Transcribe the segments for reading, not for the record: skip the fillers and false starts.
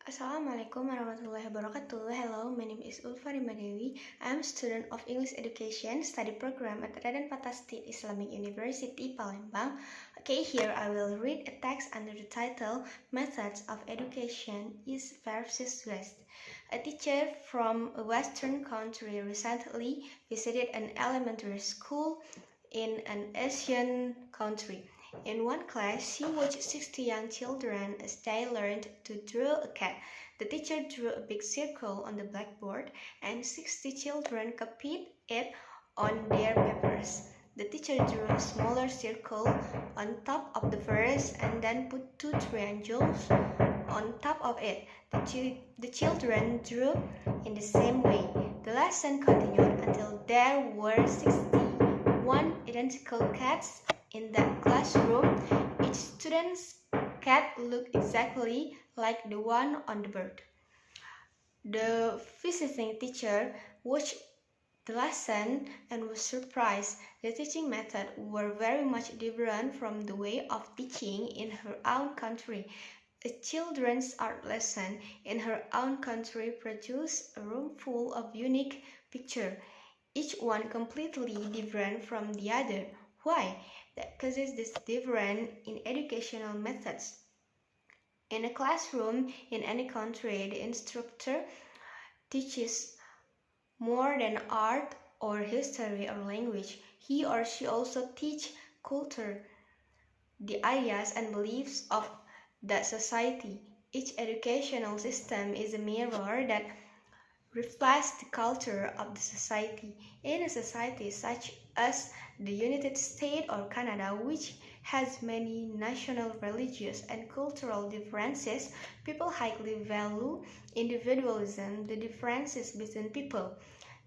Assalamualaikum warahmatullahi wabarakatuh. Hello, my name is Ulfha Rima Dewi. I am a student of English Education Study Program at Raden Patah State Islamic University, Palembang. Okay, here I will read a text under the title Methods of Education East versus West. A teacher from a Western country recently visited an elementary school in an Asian country. In one class, she watched 60 young children as they learned to draw a cat. The teacher drew a big circle on the blackboard, and 60 children copied it on their papers. The teacher drew a smaller circle on top of the first and then put two triangles on top of it. The children drew in the same way. The lesson continued until there were 61 identical cats in that classroom. Each student's cat looked exactly like the one on the board. The visiting teacher watched the lesson and was surprised. The teaching methods were very much different from the way of teaching in her own country. A children's art lesson in her own country produced a room full of unique pictures, each one completely different from the other. Why? That causes this difference in educational methods. In a classroom in any country, the instructor teaches more than art or history or language. He or she also teaches culture, the ideas and beliefs of that society. Each educational system is a mirror that reflects the culture of the society. In a society such as the United States or Canada, which has many national, religious, and cultural differences, people highly value individualism, the differences between people.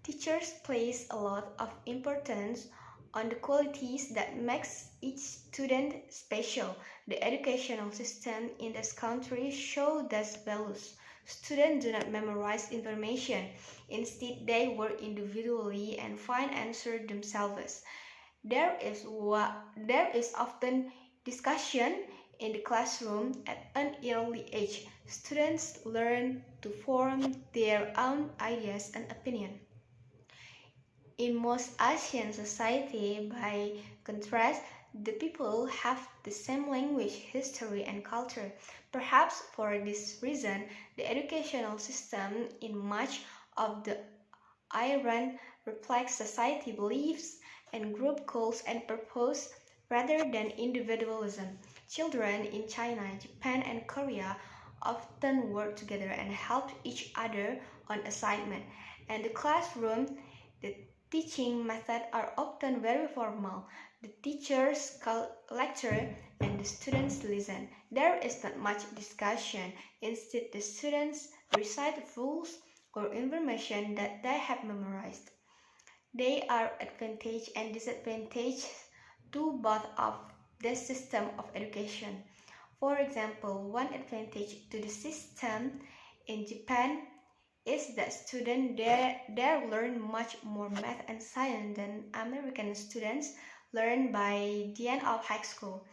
Teachers place a lot of importance on the qualities that makes each student special. The educational system in this country shows those values. Students do not memorize information. Instead, they work individually and find answers themselves. There is often discussion in the classroom at an early age. Students learn to form their own ideas and opinions. In most Asian societies, by contrast, the people have the same language, history, and culture. Perhaps for this reason, the educational system in much of the Iran reflects society beliefs and group goals and purpose rather than individualism. Children in China, Japan, and Korea often work together and help each other on assignment. And the classroom, the teaching methods are often very formal. The teachers lecture and the students listen. There is not much discussion. Instead, the students recite rules or information that they have memorized. There are advantages and disadvantages to both of the system of education. For example, one advantage to the system in Japan is that students there learn much more math and science than American students learn by the end of high school.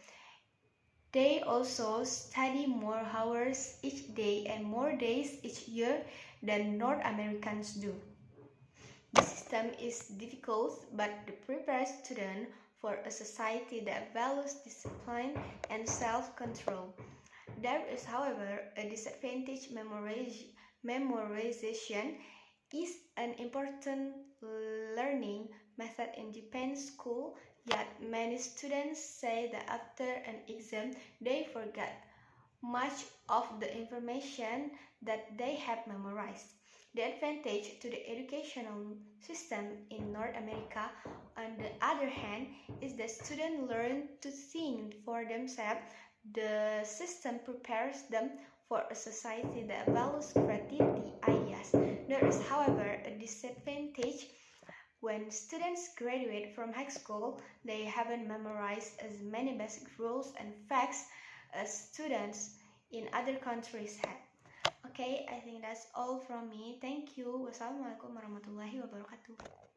They also study more hours each day and more days each year than North Americans do. The system is difficult, but it prepares students for a society that values discipline and self-control. There is, however, a disadvantage. Memorization is an important learning method in Japanese school, yet many students say that after an exam they forget much of the information that they have memorized. The advantage to the educational system in North America, on the other hand, is that students learn to think for themselves. The system prepares them for a society that values creativity ideas. There is, however, a disadvantage. When students graduate from high school, they haven't memorized as many basic rules and facts as students in other countries have. Okay, I think that's all from me. Thank you. Wassalamualaikum warahmatullahi wabarakatuh.